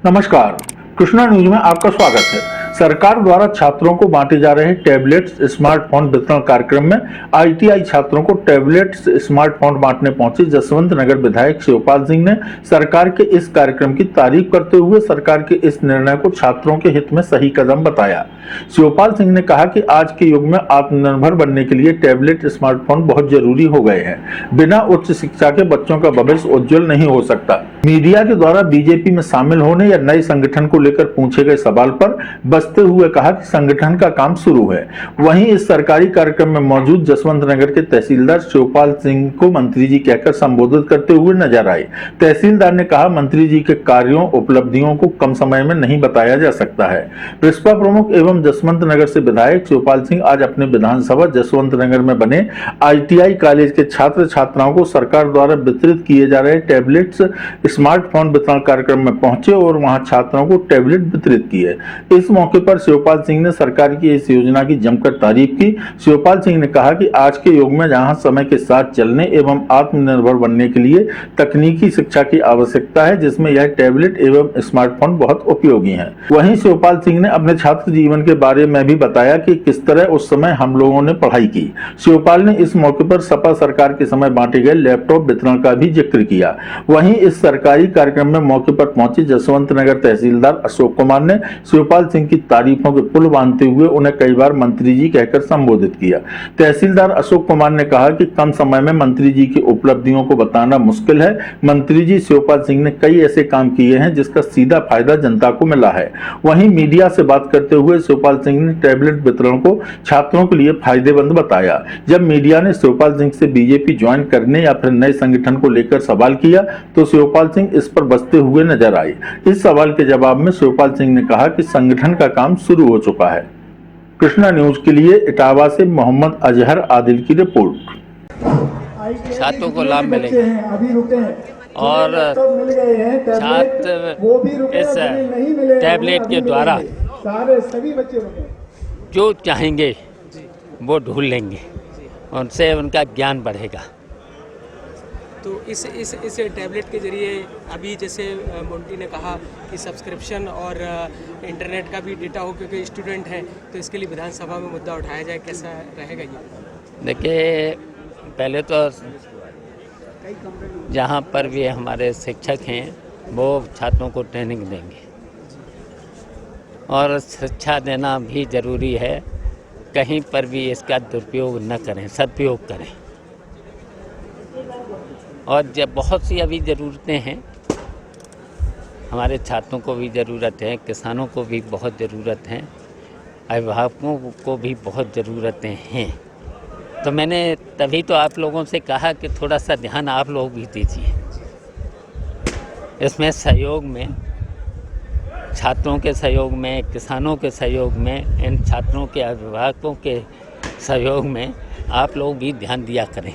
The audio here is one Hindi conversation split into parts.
नमस्कार, कृष्णा न्यूज में आपका स्वागत है। सरकार द्वारा छात्रों को बांटे जा रहे टैबलेट्स स्मार्टफोन वितरण कार्यक्रम में आईटीआई छात्रों को टैबलेट्स स्मार्टफोन बांटने पहुंचे जसवंत नगर विधायक शिवपाल सिंह ने सरकार के इस कार्यक्रम की तारीफ करते हुए सरकार के इस निर्णय को छात्रों के हित में सही कदम बताया। शिवपाल सिंह ने कहा कि आज के युग में आत्मनिर्भर बनने के लिए टैबलेट स्मार्टफोन बहुत जरूरी हो गए हैं। बिना उच्च शिक्षा के बच्चों का भविष्य उज्जवल नहीं हो सकता। मीडिया के द्वारा बीजेपी में शामिल होने या नए संगठन को लेकर पूछे गए सवाल पर बसते हुए कहा कि संगठन का काम शुरू है। वहीं इस सरकारी कार्यक्रम में मौजूद जसवंत नगर के तहसीलदार शिवपाल सिंह को मंत्री जी कहकर संबोधित करते हुए नजर आए। तहसीलदार ने कहा, मंत्री जी के कार्यों उपलब्धियों को कम समय में नहीं बताया जा सकता है। प्रिस्पा प्रमुख एवं जसवंत नगर से विधायक शिवपाल सिंह आज अपने विधानसभा जसवंत नगर में बने आईटीआई कॉलेज के छात्र छात्राओं को सरकार द्वारा वितरित किए जा रहे टैबलेट्स स्मार्टफोन वितरण कार्यक्रम में पहुंचे और वहां छात्रों को टैबलेट वितरित किए। इस मौके पर शिवपाल सिंह ने सरकार की इस योजना की जमकर तारीफ की। शिवपाल सिंह ने कहा कि आज के युग में जहां समय के साथ चलने एवं आत्मनिर्भर बनने के लिए तकनीकी शिक्षा की आवश्यकता है, जिसमें यह टैबलेट एवं स्मार्टफोन बहुत उपयोगी है। वहीं शिवपाल सिंह ने अपने छात्र जीवन के बारे में भी बताया कि किस तरह उस समय हम लोगों ने पढ़ाई की। शिवपाल ने इस मौके पर सपा सरकार के समय बांटे गए लैपटॉप वितरण का भी जिक्र किया। वहीं इस सरकारी कार्यक्रम में मौके पर पहुंचे जसवंत नगर तहसीलदार अशोक कुमार ने शिवपाल सिंह की तारीफों के पुल बांधते हुए उन्हें कई बार मंत्री जी कहकर संबोधित किया। तहसीलदार अशोक कुमार ने कहा कि कम समय में मंत्री जी की उपलब्धियों को बताना मुश्किल है। मंत्री जी शिवपाल सिंह ने कई ऐसे काम किए हैं जिसका सीधा फायदा जनता को मिला है। वहीं मीडिया से बात करते हुए शिवपाल सिंह ने टैबलेट वितरण को छात्रों के लिए फायदेमंद बताया। जब मीडिया ने शिवपाल सिंह से बीजेपी ज्वाइन करने या फिर नए संगठन को लेकर सवाल किया तो शिवपाल सिंह इस पर बसते हुए नजर आए। इस सवाल के जवाब में शिवपाल सिंह ने कहा कि संगठन का काम शुरू हो चुका है। कृष्णा न्यूज के लिए इटावा से मोहम्मद अजहर आदिल की रिपोर्ट। छात्रों को लाभ मिलेगा और छात्र इस टैबलेट के द्वारा जो चाहेंगे वो ढूंढ लेंगे, उनसे उनका ज्ञान बढ़ेगा। तो इस टैबलेट के जरिए अभी जैसे मोंटी ने कहा कि सब्सक्रिप्शन और इंटरनेट का भी डेटा हो, क्योंकि स्टूडेंट हैं, तो इसके लिए विधानसभा में मुद्दा उठाया जाए, कैसा रहेगा ये? देखिए, पहले तो जहाँ पर भी हमारे शिक्षक हैं वो छात्रों को ट्रेनिंग देंगे और शिक्षा देना भी ज़रूरी है। कहीं पर भी इसका दुरुपयोग न करें, सदुपयोग करें। और जब बहुत सी अभी ज़रूरतें हैं, हमारे छात्रों को भी ज़रूरत है, किसानों को भी बहुत ज़रूरत है, अभिभावकों को भी बहुत ज़रूरतें हैं। तो मैंने तभी तो आप लोगों से कहा कि थोड़ा सा ध्यान आप लोग भी दीजिए। इसमें सहयोग में, छात्रों के सहयोग में, किसानों के सहयोग में, इन छात्रों के अभिभावकों के सहयोग में आप लोग भी ध्यान दिया करें।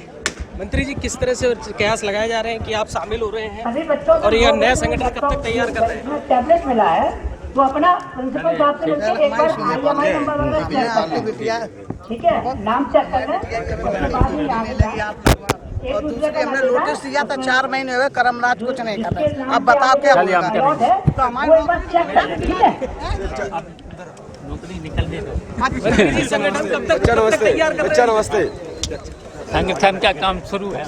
मंत्री जी, किस तरह से प्रयास लगाए जा रहे हैं कि आप शामिल हो रहे हैं और यह नया संगठन कब तक तैयार कर रहे हैं? टैबलेट मिला है, वो अपना प्रिंसिपल साहब से मिलकर एक बार IMI नंबर वगैरह चेक करते हैं, ठीक है, नाम चेक कर लें, उसके बाद ही और दूसरी हमने नोटिस दिया था 4 महीने हुए, करमराज कुछ नहीं कर रहे। अब बताओ क्या होगा? तो हमारे चेक कर, ठीक है। नौकरी निकलने दो। संगठन कब तक तैयार कर रहे हैं? संगठन का काम शुरू है।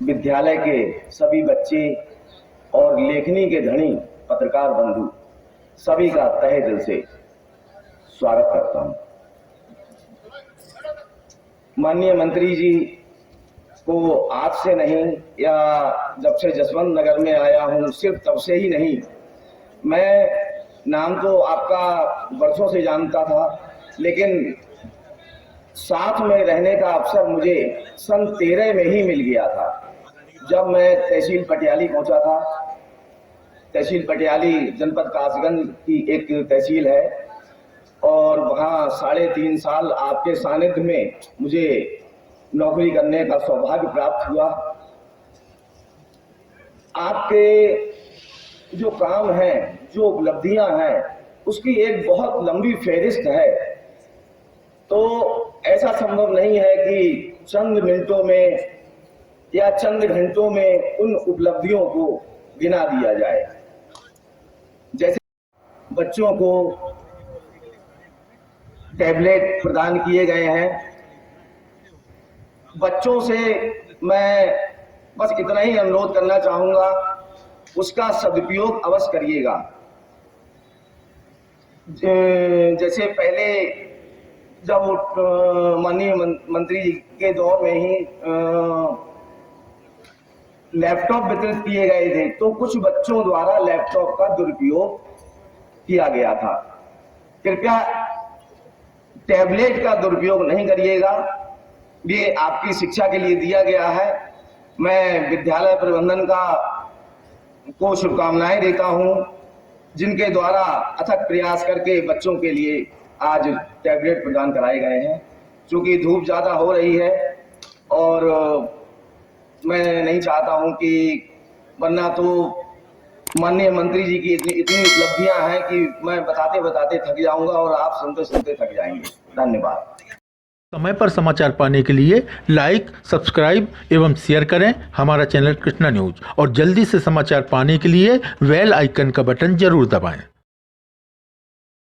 विद्यालय के सभी बच्चे और लेखनी के धनी पत्रकार बंधु सभी का तहे दिल से स्वागत करता हूं। माननीय मंत्री जी को आज से नहीं, या जब से जसवंत नगर में आया हूं सिर्फ तब से ही नहीं, मैं नाम तो आपका वर्षों से जानता था, लेकिन साथ में रहने का अवसर मुझे सन 13 में ही मिल गया था, जब मैं तहसील पटियाली पहुंचा था। तहसील पटियाली जनपद कासगंज की एक तहसील है और वहाँ 3.5 साल आपके सानिध्य में मुझे नौकरी करने का सौभाग्य प्राप्त हुआ। आपके जो काम हैं, जो उपलब्धियां हैं, उसकी एक बहुत लंबी फहरिस्त है। तो ऐसा संभव नहीं है कि चंद मिनटों में या चंद घंटों में उन उपलब्धियों को गिना दिया जाए। जैसे बच्चों को टैबलेट प्रदान किए गए हैं, बच्चों से मैं बस इतना ही अनुरोध करना चाहूंगा, उसका सदुपयोग अवश्य करिएगा। जैसे पहले जब माननीय मंत्री जी के दौर में ही लैपटॉप वितरित किए गए थे, तो कुछ बच्चों द्वारा लैपटॉप का दुरुपयोग किया गया था। कृपया टैबलेट का दुरुपयोग नहीं करिएगा, ये आपकी शिक्षा के लिए दिया गया है। मैं विद्यालय प्रबंधन को शुभकामनाएं देता हूं, जिनके द्वारा अथक प्रयास करके बच्चों के लिए आज टैबलेट प्रदान कराए गए हैं। क्योंकि धूप ज़्यादा हो रही है और मैं नहीं चाहता हूं कि, वरना तो माननीय मंत्री जी की इतनी उपलब्धियां हैं कि मैं बताते बताते थक जाऊंगा और आप सुनते सुनते थक जाएंगे। धन्यवाद। समय पर समाचार पाने के लिए लाइक, सब्सक्राइब एवं शेयर करें हमारा चैनल कृष्णा न्यूज और जल्दी से समाचार पाने के लिए बेल आइकन का बटन जरूर दबाएं।